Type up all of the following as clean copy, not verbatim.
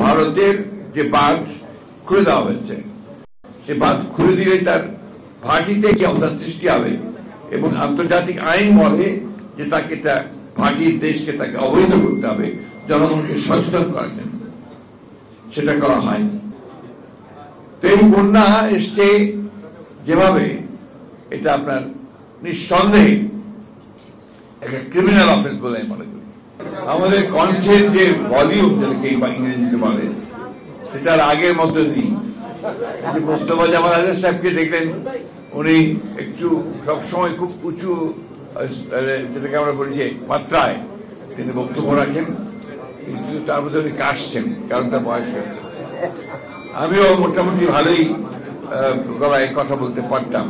ভারতের যে বাঁধ খুলে দেওয়া হয়েছে, সে বাঁধ খুলে দিলে তার ভাটিতে কি অবস্থার সৃষ্টি হবে এবং আন্তর্জাতিক আইন বলে যে তাকে ভাটির দেশকে তাকে অবৈধ করতে হবে জনগণকে সচেতন করার জন্য। সেটা করা হয়নি। তো এই বন্যা এসছে যেভাবে, এটা আপনার নিঃসন্দেহে একটা ক্রিমিনাল অফেন্স বলে আমি মনে করি। আমাদের কণ্ঠের যে ভলিউম, যেটাকে ইংরেজিতে বলে, সেটার আগের মতো নেই। মোস্তফা জামাল আজাদ সাহেবকে দেখলেন, উনি একটু সবসময় খুব উঁচু, যেটাকে আমরা বলি যে মাত্রায় তিনি বক্তব্য রাখেন, কিন্তু তার মধ্যে উনি কাশছেন, কারণ তার বয়স হয়েছে। আমিও মোটামুটি ভালোই গলায় কথা বলতে পারতাম,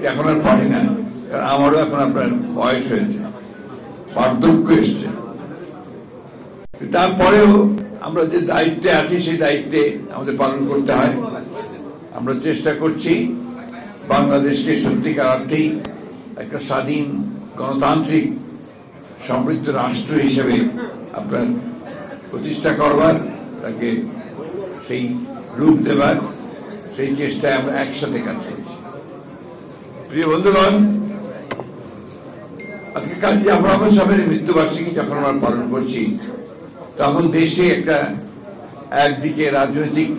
এখন আর পারি না, কারণ আমারও এখন আপনার বয়স হয়েছে, বার্ধক্য এসছে। তারপরেও আমরা যে দায়িত্বে আছি সেই দায়িত্বে আমাদের পালন করতে হয়। আমরা চেষ্টা করছি বাংলাদেশকে সত্যিকার অর্থেই একটা স্বাধীন, গণতান্ত্রিক, সমৃদ্ধ রাষ্ট্র হিসেবে আপনার প্রতিষ্ঠা করবার, তাকে সেই রূপ দেবার, সেই চেষ্টায় আমরা একসাথে কাজ করছি। প্রিয় বন্ধুগণ, আজকে কাজী জাফর আহমদ সাহেবের মৃত্যুবার্ষিকী যখন আমরা পালন করছি, তখন দেশে একটা একদিকে রাজনৈতিক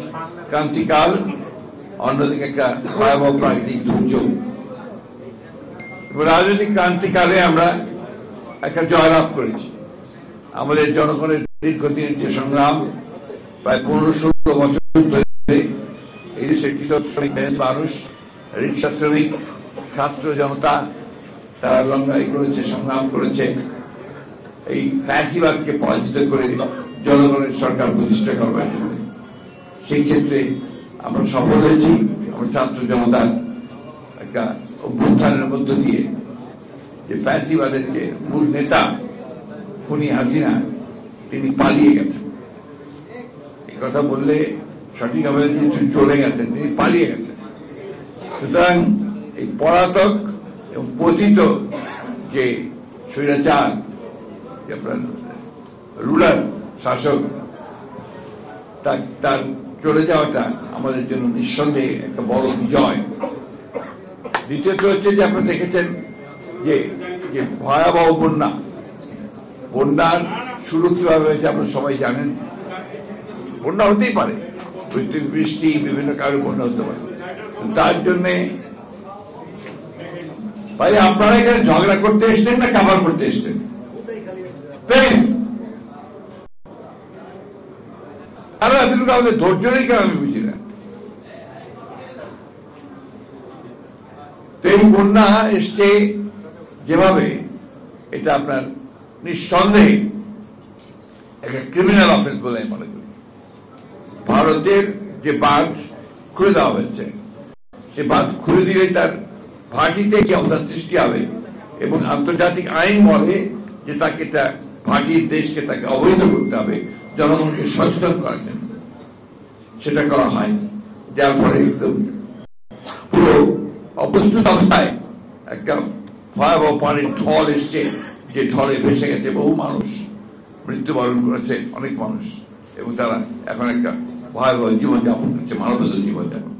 ক্রান্তিকাল, অন্যদিকে একটা ভয়াবহ প্রাকৃতিক দুর্যোগ। রাজনৈতিক ক্রান্তিকালে আমরা একটা জয়লাভ করেছি। আমাদের জনগণের দীর্ঘদিনের যে সংগ্রাম, প্রায় 15-16 বছর ধরে এই দেশের কৃষক শ্রমিক মানুষ, রিক্সা শ্রমিক, ছাত্র জনতা, তারা লড়াই করেছে, সংগ্রাম করেছে এই ফ্যাসিবাদকে পরাজিত করে জনগণের সরকার প্রতিষ্ঠা করবার জন্য। সেই ক্ষেত্রে আমরা সফল হয়েছি। আমরা ছাত্র জনতার একটা অভ্যুত্থানের মধ্য দিয়ে যে ফ্যাসিবাদের যে মূল নেতা খুনি হাসিনা, তিনি পালিয়ে গেছেন। এই কথা বললে সঠিক হবে, তিনি চলে গেছেন, তিনি পালিয়ে গেছেন। সুতরাং এই পলাতক এবং পতিত যে স্বৈরাচার, আপনার রুলার শাসক, তার চলে যাওয়াটা আমাদের জন্য নিঃসন্দেহে একটা বড় বিজয়। দ্বিতীয়ত হচ্ছে যে আপনারা দেখেছেন যে ভয়াবহ বন্যার শুরু কিভাবে হয়েছে আপনারা সবাই জানেন। বন্যা হতেই পারে, বৃষ্টি, বিভিন্ন কারণে বন্যা হতে পারে। তার জন্যে ভাই, আপনারা এখানে ঝগড়া করতে এসছেন না কাভার করতে এসছেন? আরো এতটুকু আমাদের ধৈর্য নেই কেন আমি বুঝি না। এই বন্যা এসছে যেভাবে, এটা আপনার নিঃসন্দেহে একটা ক্রিমিনাল অফেন্স বলে আমি মনে করি। ভারতের যে বাঁধ খুলে দেওয়া হয়েছে, সে বাঁধ খুলে দিলে তার ভাটিতে কি অবস্থার সৃষ্টি হবে এবং আন্তর্জাতিক আইন বলে যে তাকে ভাটির দেশকে তাকে অবৈধ করতে হবে জনগণকে সচেতন করার জন্য। সেটা করা হয়নি, যার ফলে একদম পুরো অপ্রস্তুত অবস্থায় একটা ভয়াবহ পানির ঢল এসছে, যে ঢলে ভেসে গেছে বহু মানুষ, মৃত্যুবরণ করেছে অনেক মানুষ, এবং তারা এখন একটা ভয়াবহ জীবনযাপন করছে, মানবেতর জীবনযাপন।